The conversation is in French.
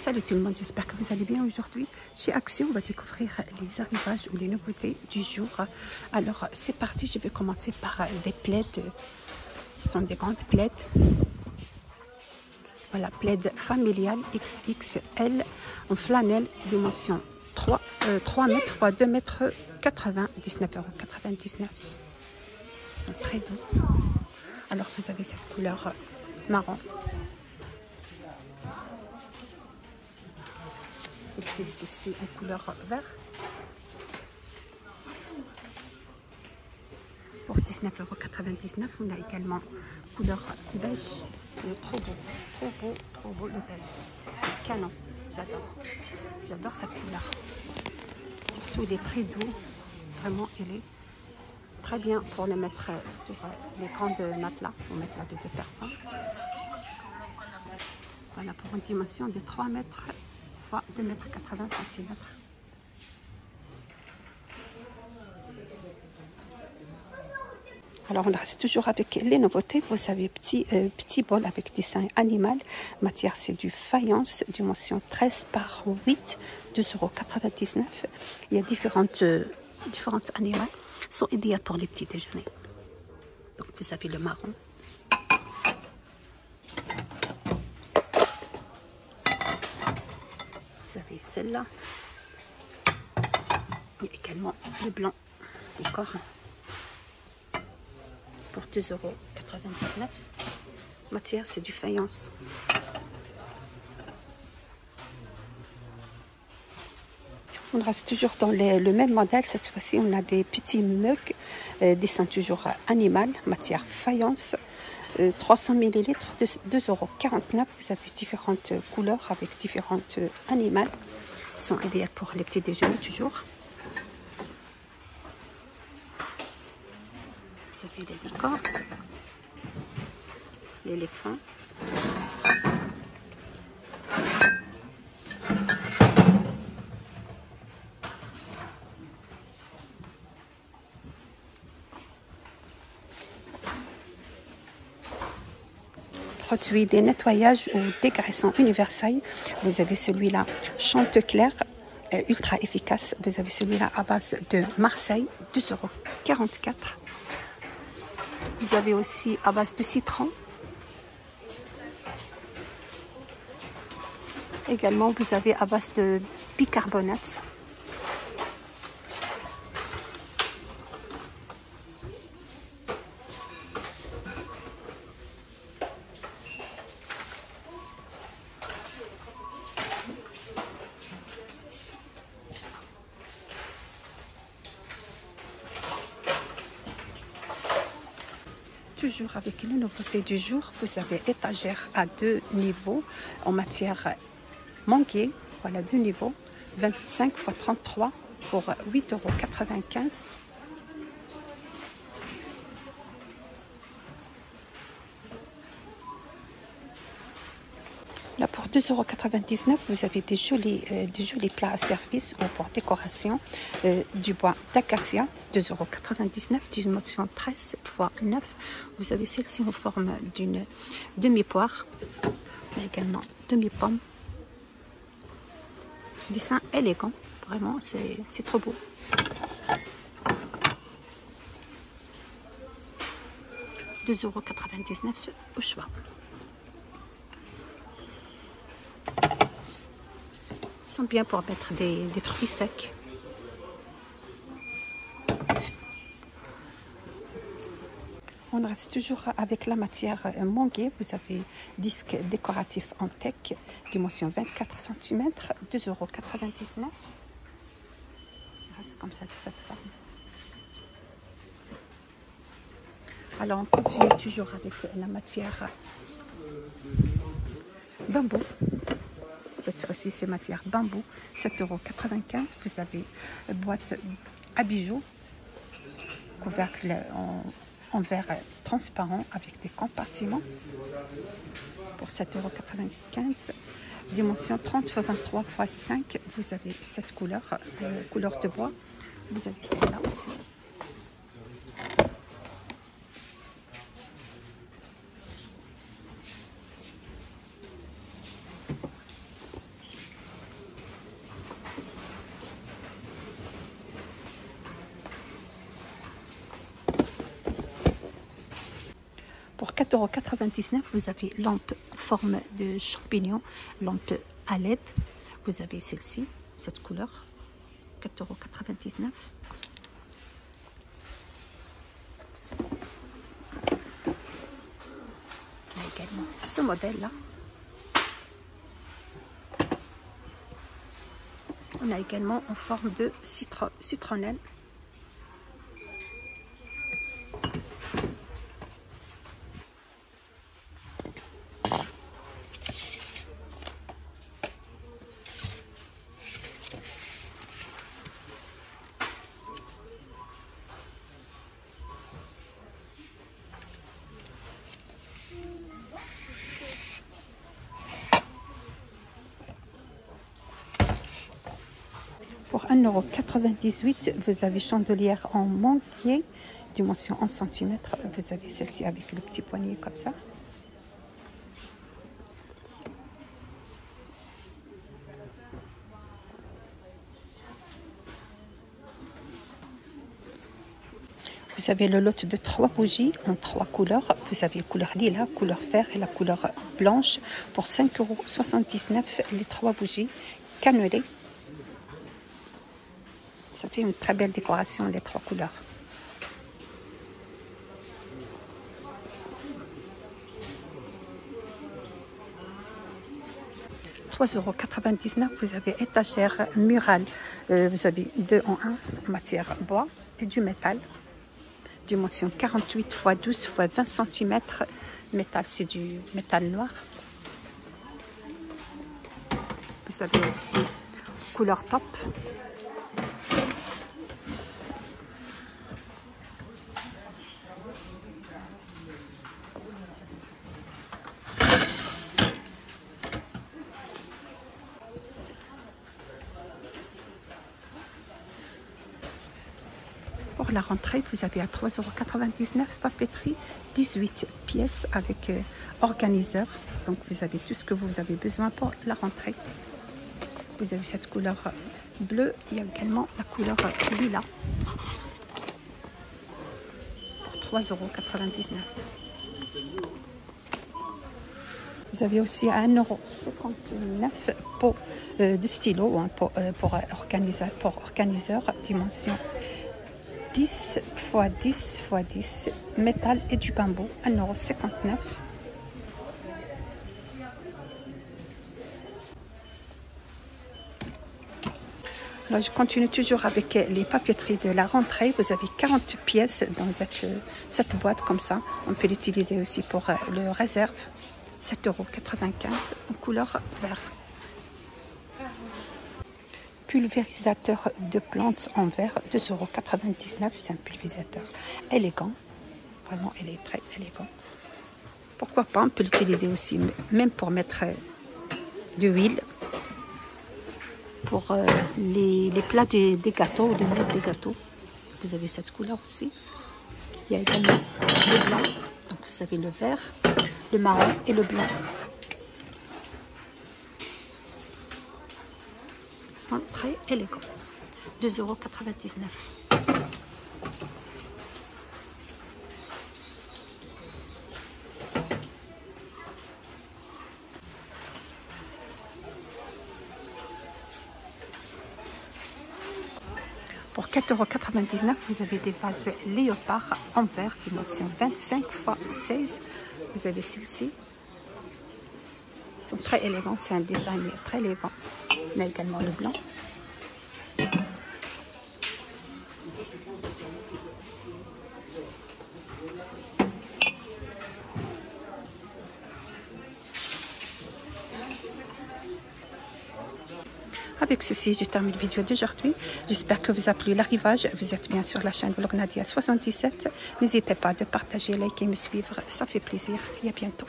Salut tout le monde, j'espère que vous allez bien. Aujourd'hui, chez Action, on va découvrir les arrivages ou les nouveautés du jour. Alors, c'est parti, je vais commencer par des plaids. Ce sont des grandes plaids. Voilà, plaid familial XXL en flanelle, dimension 3 mètres x 2 mètres 80, 19,99 €. Ils sont très doux. Alors, vous avez cette couleur marron. Il existe aussi en couleur vert pour 19,99 €. On a également couleur beige. Trop beau le beige. Canon, j'adore cette couleur. Surtout il est très doux, vraiment il est très bien pour le mettre sur les grands matelas, pour mettre là de 2 personnes. Voilà, pour une dimension de 3 mètres x 2 mètres 80 cm. Alors, on reste toujours avec les nouveautés. Vous avez petit bol avec dessin animal. Matière, c'est du faïence, dimension 13 par 8, 2,99 €. Il y a différentes animaux. Sont idéales pour les petits déjeuners. Donc, vous avez le marron. Vous avez celle-là. Il y a également le blanc. D'accord, pour 2,99 €. Matière, c'est du faïence. On reste toujours dans le même modèle. Cette fois-ci, on a des petits mugs, dessin toujours animal, matière faïence, 300 ml, 2,49 €. Vous avez différentes couleurs avec différentes animaux. Ils sont idéaux pour les petits déjeuners toujours. Vous avez les décors, l'éléphant. Produit des nettoyages ou dégraissants universels. Vous avez celui-là Chantecler, ultra efficace. Vous avez celui-là à base de Marseille, 2,44 €. Vous avez aussi à base de citron. Également, vous avez à base de bicarbonate. Toujours avec les nouveautés du jour, vous avez étagère à 2 niveaux en matière manguier. Voilà, 2 niveaux, 25 x 33 pour 8,95 €. Là, pour 2,99 €, vous avez des jolis plats à service ou pour décoration. Du bois d'acacia, 2,99 €, dimension 13 x 9. Vous avez celle-ci en forme d'une demi-poire, mais également demi-pomme. Dessin élégant, vraiment, c'est trop beau. €2,99 € au choix. Ils sont bien pour mettre des fruits secs. On reste toujours avec la matière manguier. Vous avez disque décoratif en tech, dimension 24 cm, 2,99 €. Il reste comme ça de cette forme. Alors on continue toujours avec la matière bambou. Cette fois-ci, c'est matière bambou, 7,95 €. Vous avez boîte à bijoux, couvercle en verre transparent avec des compartiments pour 7,95 €. Dimension 30 x 23 x 5. Vous avez cette couleur, couleur de bois. Vous avez celle-là aussi. 4,99 €, vous avez lampe en forme de champignon, lampe à LED. Vous avez celle-ci, cette couleur, 4,99 €. On a également ce modèle-là. On a également en forme de citronnelle. Pour 1,98 €, vous avez chandelière en manqué, dimension 11 cm. Vous avez celle-ci avec le petit poignet comme ça. Vous avez le lot de 3 bougies en 3 couleurs. Vous avez couleur lilas, couleur vert et la couleur blanche. Pour 5,79 €, les 3 bougies cannelées. Ça fait une très belle décoration, les 3 couleurs. €3,99 €. Vous avez étagère murale. Vous avez 2 en 1 en matière bois et du métal. Dimension 48 x 12 x 20 cm. Métal, c'est du métal noir. Vous avez aussi couleur top. Pour la rentrée, vous avez à 3,99 € papeterie, 18 pièces avec organiseur. Donc vous avez tout ce que vous avez besoin pour la rentrée. Vous avez cette couleur bleue, il y a également la couleur lilas pour 3,99 €. Vous avez aussi à 1,59 € pot de stylo, hein, pour organiseur, dimension 10 x 10 x 10, métal et du bambou, 1,59 €. Là, je continue toujours avec les papeteries de la rentrée. Vous avez 40 pièces dans cette boîte comme ça. On peut l'utiliser aussi pour le réserve. 7,95 € en couleur vert. Pulvérisateur de plantes en verre, 2,99 €. C'est un pulvérisateur élégant. Vraiment, il est très élégant. Pourquoi pas, on peut l'utiliser aussi, même pour mettre de l'huile. Pour les plats des gâteaux, les miettes des gâteaux. Vous avez cette couleur aussi. Il y a également le blanc. Donc vous avez le vert, le marron et le blanc. Ils sont très élégants. 2,99 €. Pour 4,99 €, vous avez des vases léopard en verre, dimension 25 x 16. Vous avez celle-ci. Ils sont très élégants, c'est un design très élégant. On a également le blanc. Avec ceci, je termine la vidéo d'aujourd'hui. J'espère que vous a plu l'arrivage. Vous êtes bien sur la chaîne Vlog Nadia 77. N'hésitez pas de partager, liker, me suivre. Ça fait plaisir. Et à bientôt.